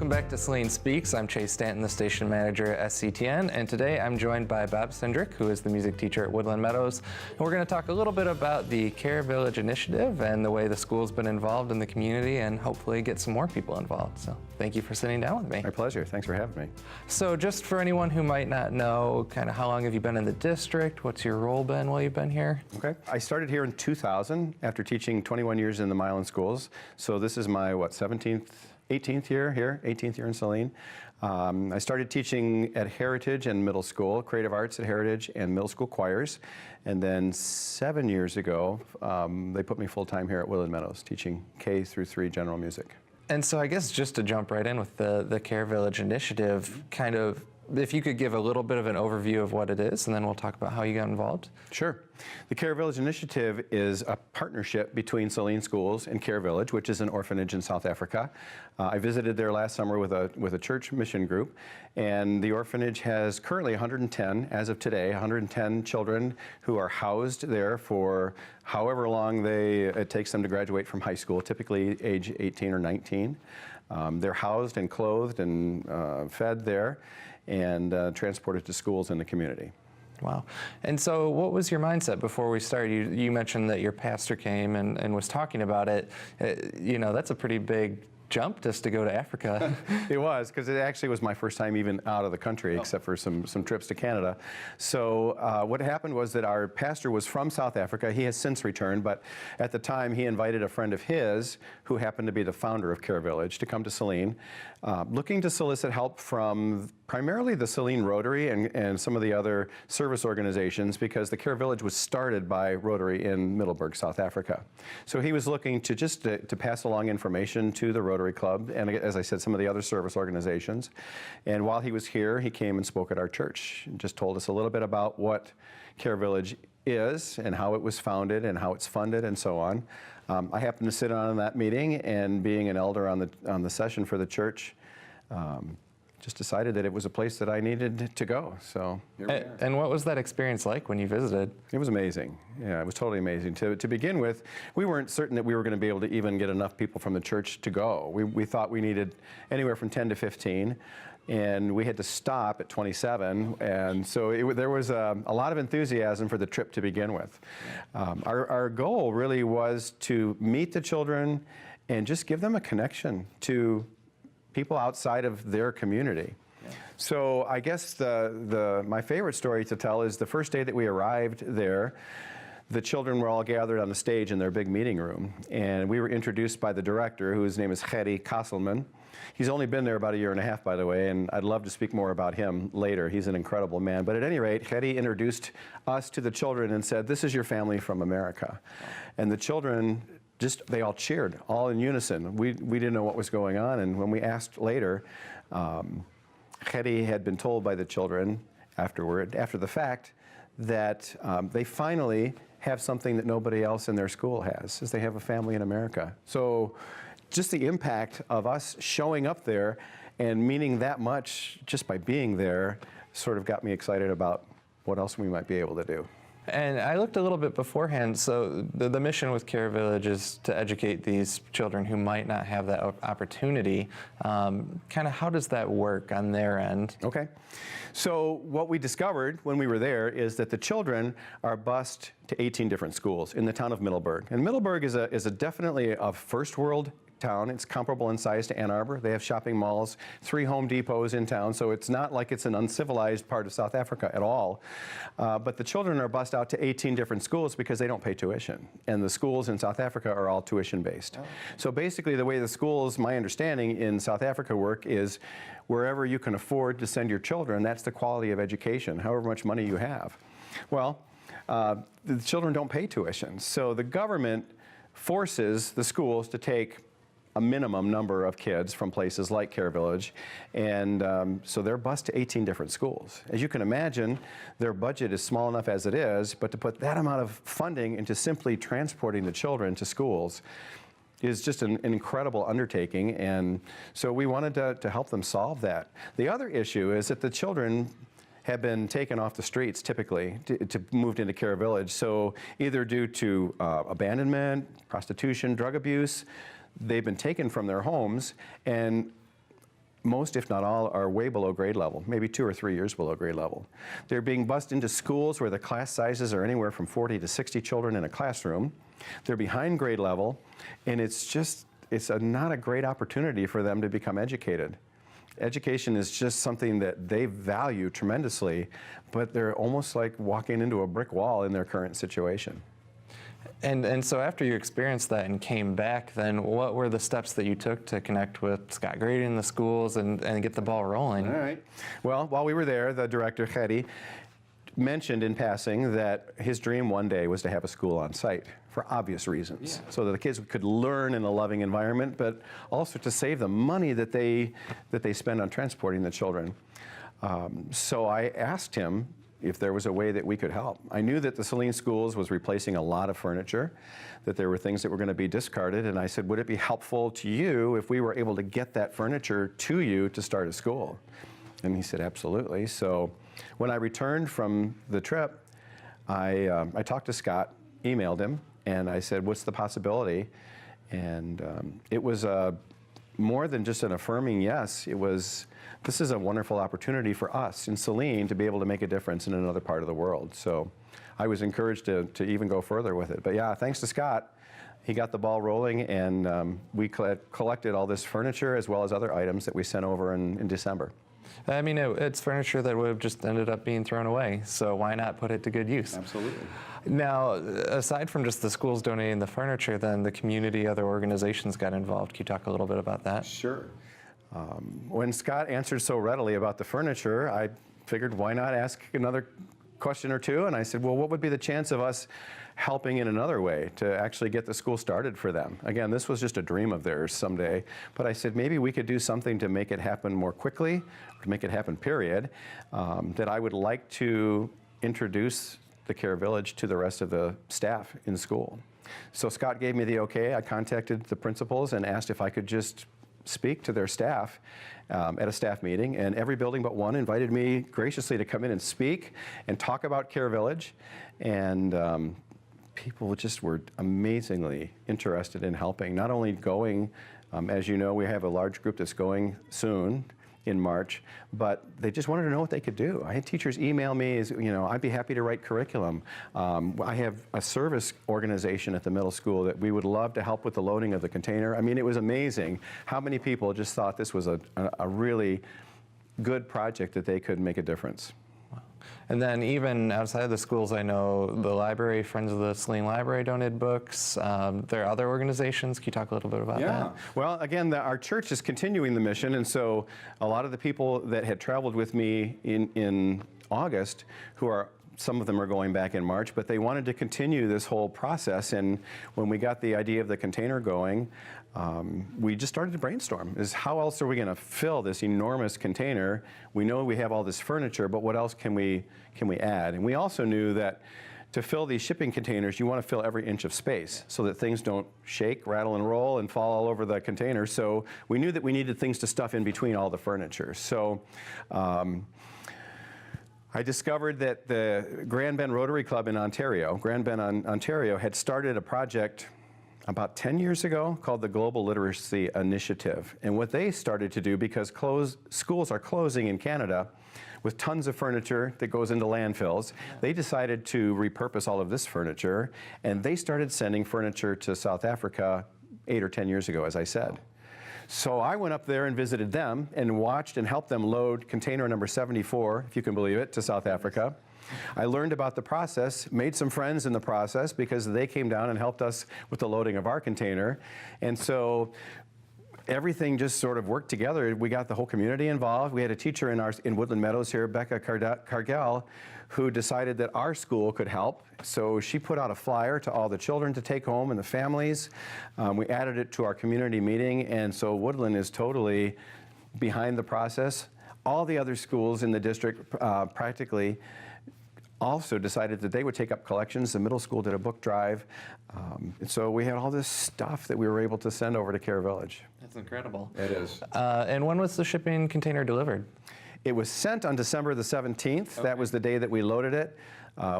Welcome back to Saline Speaks. I'm Chase Stanton, the station manager at SCTN, and today I'm joined by Bob Cindric, who is the music teacher at Woodland Meadows. And we're going to talk a little bit about the Care Village initiative and the way the school's been involved in the community and hopefully get some more people involved. So thank you for sitting down with me. My pleasure. Thanks for having me. So just for anyone who might not know, kind of how long have you been in the district? What's your role been while you've been here? Okay. I started here in 2000 after teaching 21 years in the Milan schools. So this is my, 18th year here, 18th year in Saline. I started teaching at Heritage and middle school, creative arts at Heritage and middle school choirs. And then 7 years ago, they put me full-time here at Woodland Meadows, teaching K through 3 general music. And so I guess just to jump right in with the Care Village initiative, kind of, if you could give a little bit of an overview of what it is, and then we'll talk about how you got involved. Sure. The Care Village Initiative is a partnership between Saline Schools and Care Village, which is an orphanage in South Africa. I visited there last summer with a church mission group, and the orphanage has currently 110, as of today, 110 children who are housed there for however long it takes them to graduate from high school, typically age 18 or 19. They're housed and clothed and fed there and transported to schools in the community. Wow. And so what was your mindset before we started? You mentioned that your pastor came and was talking about it. You know, that's a pretty big jump just to go to Africa. It was, because it actually was my first time even out of the country, except for some trips to Canada. So what happened was that our pastor was from South Africa. He has since returned, but at the time he invited a friend of his who happened to be the founder of Care Village to come to Saline, looking to solicit help from primarily the Saline Rotary and some of the other service organizations, because the Care Village was started by Rotary in Middelburg, South Africa. So he was looking to just to pass along information to the Rotary Club and, as I said, some of the other service organizations. And while he was here, he came and spoke at our church and just told us a little bit about what Care Village is and how it was founded and how it's funded and so on. I happened to sit on that meeting, and being an elder on the session for the church, just decided that it was a place that I needed to go. So here we are. And what was that experience like when you visited? It was amazing. Yeah, it was totally amazing. To begin with, we weren't certain that we were going to be able to even get enough people from the church to go. We thought we needed anywhere from 10 to 15, and we had to stop at 27. And so there was a lot of enthusiasm for the trip to begin with. Our goal really was to meet the children and just give them a connection to people outside of their community. Yeah. So I guess my favorite story to tell is the first day that we arrived there, the children were all gathered on the stage in their big meeting room, and we were introduced by the director, whose name is Gerry Kasselman. He's only been there about 1.5 years, by the way, and I'd love to speak more about him later. He's an incredible man. But at any rate, Gerry introduced us to the children and said, "This is your family from America." Wow. And the children, they all cheered, all in unison. We didn't know what was going on, and when we asked later, Gerry had been told by the children after the fact, that they finally have something that nobody else in their school has, is they have a family in America. So just the impact of us showing up there and meaning that much just by being there sort of got me excited about what else we might be able to do. And I looked a little bit beforehand, so the mission with Care Village is to educate these children who might not have that opportunity. Kind of how does that work on their end? Okay. So what we discovered when we were there is that the children are bused to 18 different schools in the town of Middelburg. And Middelburg is definitely a first world town. It's comparable in size to Ann Arbor. They have shopping malls, 3 Home Depots in town, so it's not like it's an uncivilized part of South Africa at all. But the children are bused out to 18 different schools because they don't pay tuition. And the schools in South Africa are all tuition-based. Oh. So basically the way the schools, my understanding, in South Africa work is wherever you can afford to send your children, that's the quality of education, however much money you have. Well, the children don't pay tuition. So the government forces the schools to take a minimum number of kids from places like Care Village, and so they're bused to 18 different schools. As you can imagine, their budget is small enough as it is, but to put that amount of funding into simply transporting the children to schools is just an incredible undertaking, and so we wanted to help them solve that. The other issue is that the children have been taken off the streets typically to moved into Care Village, so either due to abandonment, prostitution, drug abuse, they've been taken from their homes, and most, if not all, are way below grade level, maybe 2 or 3 years below grade level. They're being bused into schools where the class sizes are anywhere from 40 to 60 children in a classroom. They're behind grade level, and not a great opportunity for them to become educated. Education is just something that they value tremendously, but they're almost like walking into a brick wall in their current situation. And so after you experienced that and came back, then what were the steps that you took to connect with Skott Grade in the schools and get the ball rolling? All right. Well, while we were there, the director, Hedy, mentioned in passing that his dream one day was to have a school on site for obvious reasons, so that the kids could learn in a loving environment, but also to save the money that they spend on transporting the children. So I asked him if there was a way that we could help. I knew that the Saline schools was replacing a lot of furniture, that there were things that were going to be discarded, and I said, would it be helpful to you if we were able to get that furniture to you to start a school? And he said, absolutely. So when I returned from the trip, I talked to Scott, emailed him, and I said, what's the possibility? And it was more than just an affirming yes. It was, this is a wonderful opportunity for us in Saline to be able to make a difference in another part of the world. So I was encouraged to even go further with it. But yeah, thanks to Scott, he got the ball rolling, and we collected all this furniture as well as other items that we sent over in December. I mean, it's furniture that would have just ended up being thrown away, so why not put it to good use? Absolutely. Now, aside from just the schools donating the furniture, then the community, other organizations got involved. Can you talk a little bit about that? Sure. When Scott answered so readily about the furniture, I figured why not ask another question or two, and I said, well, what would be the chance of us helping in another way to actually get the school started for them? Again, this was just a dream of theirs someday, but I said maybe we could do something to make it happen more quickly, or to make it happen, period, that I would like to introduce the Care Village to the rest of the staff in school. So Scott gave me the okay. I contacted the principals and asked if I could just speak to their staff at a staff meeting, and every building but one invited me graciously to come in and speak and talk about Care Village, and people just were amazingly interested in helping, not only going, as you know, we have a large group that's going soon in March, but they just wanted to know what they could do. I had teachers email me, I'd be happy to write curriculum. I have a service organization at the middle school that we would love to help with the loading of the container. I mean, it was amazing how many people just thought this was a really good project that they could make a difference. And then even outside of the schools, I know the library, Friends of the Saline Library donated books. There are other organizations. Can you talk a little bit about that? Well, again, our church is continuing the mission, and so a lot of the people that had traveled with me in August, some of them are going back in March, but they wanted to continue this whole process, and when we got the idea of the container going, we just started to brainstorm, how else are we going to fill this enormous container? We know we have all this furniture, but what else can we add? And we also knew that to fill these shipping containers, you want to fill every inch of space so that things don't shake, rattle, and roll and fall all over the container. So we knew that we needed things to stuff in between all the furniture. So I discovered that the Grand Bend Rotary Club in Ontario, Grand Bend, Ontario, had started a project about 10 years ago called the Global Literacy Initiative. And what they started to do, because schools are closing in Canada with tons of furniture that goes into landfills, they decided to repurpose all of this furniture, and they started sending furniture to South Africa 8 or 10 years ago, as I said. So I went up there and visited them and watched and helped them load container number 74, if you can believe it, to South Africa. I learned about the process, made some friends in the process because they came down and helped us with the loading of our container. And so everything just sort of worked together. We got the whole community involved. We had a teacher in Woodland Meadows here, Becca Cargell, who decided that our school could help. So she put out a flyer to all the children to take home and the families. We added it to our community meeting, and so Woodland is totally behind the process. All the other schools in the district practically also decided that they would take up collections. The middle school did a book drive. And so we had all this stuff that we were able to send over to Care Village. That's incredible. It is. And when was the shipping container delivered? It was sent on December the 17th. Okay. That was the day that we loaded it.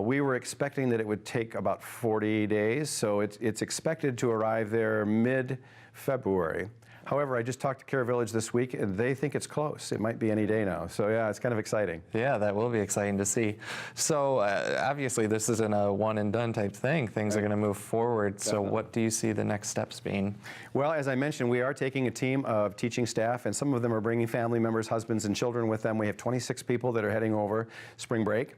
We were expecting that it would take about 40 days, so it's expected to arrive there mid-February. However, I just talked to Care Village this week, and they think it's close. It might be any day now. So yeah, it's kind of exciting. Yeah, that will be exciting to see. So obviously this isn't a one and done type thing. Things are going to move forward. Definitely. So what do you see the next steps being? Well, as I mentioned, we are taking a team of teaching staff, and some of them are bringing family members, husbands, and children with them. We have 26 people that are heading over spring break.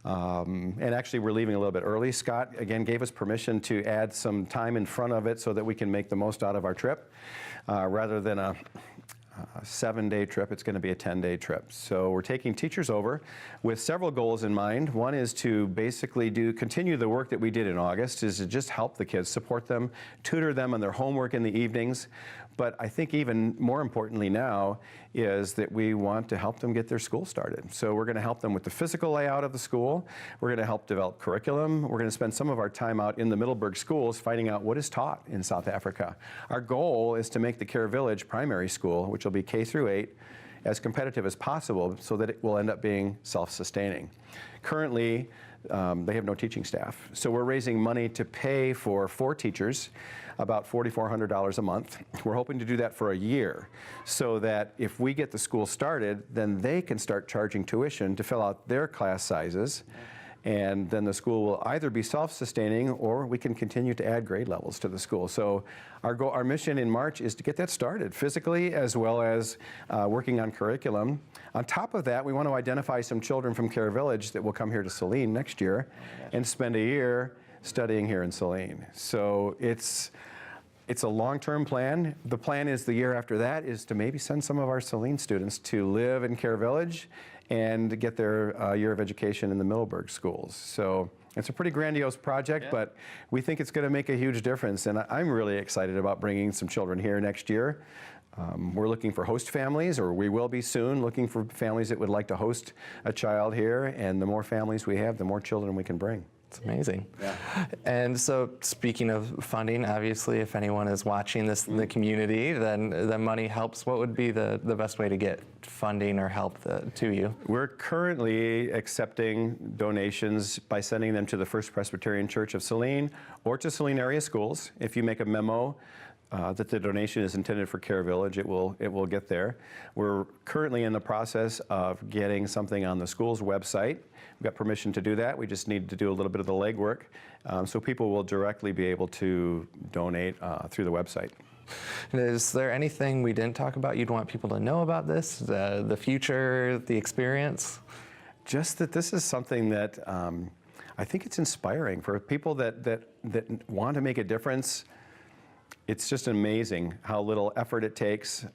And actually, we're leaving a little bit early. Scott, again, gave us permission to add some time in front of it so that we can make the most out of our trip. Rather than a 7-day trip, it's going to be a 10-day trip. So we're taking teachers over with several goals in mind. One is to basically continue the work that we did in August, is to just help the kids, support them, tutor them on their homework in the evenings. But I think even more importantly now is that we want to help them get their school started. So we're going to help them with the physical layout of the school. We're going to help develop curriculum. We're going to spend some of our time out in the Middelburg schools finding out what is taught in South Africa. Our goal is to make the Care Village primary school, which will be K through 8, as competitive as possible so that it will end up being self-sustaining. Currently, they have no teaching staff. So we're raising money to pay for 4 teachers, about $4,400 a month. We're hoping to do that for a year so that if we get the school started, then they can start charging tuition to fill out their class sizes. And then the school will either be self-sustaining or we can continue to add grade levels to the school. So our mission in March is to get that started physically as well as working on curriculum. On top of that, we want to identify some children from Care Village that will come here to Saline next year and spend a year studying here in Saline. So it's a long-term plan. The plan is the year after that is to maybe send some of our Saline students to live in Care Village and get their year of education in the Middelburg schools. So it's a pretty grandiose project, but we think it's going to make a huge difference. And I'm really excited about bringing some children here next year. We're looking for host families, or we will be soon looking for families that would like to host a child here. And the more families we have, the more children we can bring. It's amazing. Yeah. And so speaking of funding, obviously if anyone is watching this in the community, then the money helps. What would be the best way to get funding or help to you? We're currently accepting donations by sending them to the First Presbyterian Church of Saline or to Saline area schools. If you make a memo that the donation is intended for Care Village, it will get there. We're currently in the process of getting something on the school's website. We've got permission to do that. We just need to do a little bit of the legwork, so people will directly be able to donate through the website. Is there anything we didn't talk about you'd want people to know about this, the future, the experience? Just that this is something that I think it's inspiring for people that want to make a difference. It's just amazing how little effort it takes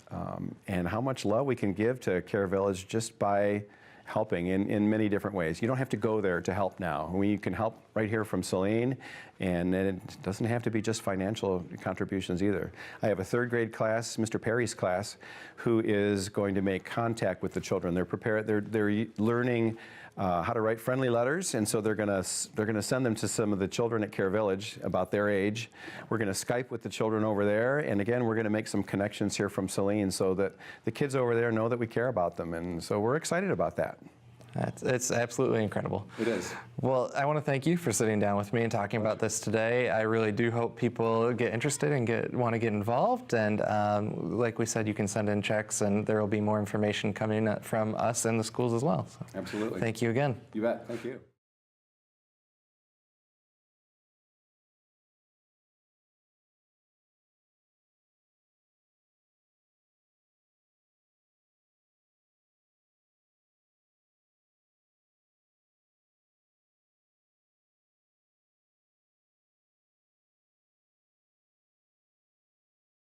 and how much love we can give to Care Village just by helping in many different ways. You don't have to go there to help now. We can help right here from Saline, and it doesn't have to be just financial contributions either. I have a 3rd grade class, Mr. Perry's class, who is going to make contact with the children. They're learning how to write friendly letters, and so they're going to send them to some of the children at Care Village about their age. We're going to Skype with the children over there, and again, we're going to make some connections here from Saline so that the kids over there know that we care about them, and so we're excited about that. It's absolutely incredible. It is. Well, I want to thank you for sitting down with me and talking about this today. I really do hope people get interested and want to get involved. And like we said, you can send in checks, and there will be more information coming from us and the schools as well. So Absolutely. thank you again. You bet. Thank you.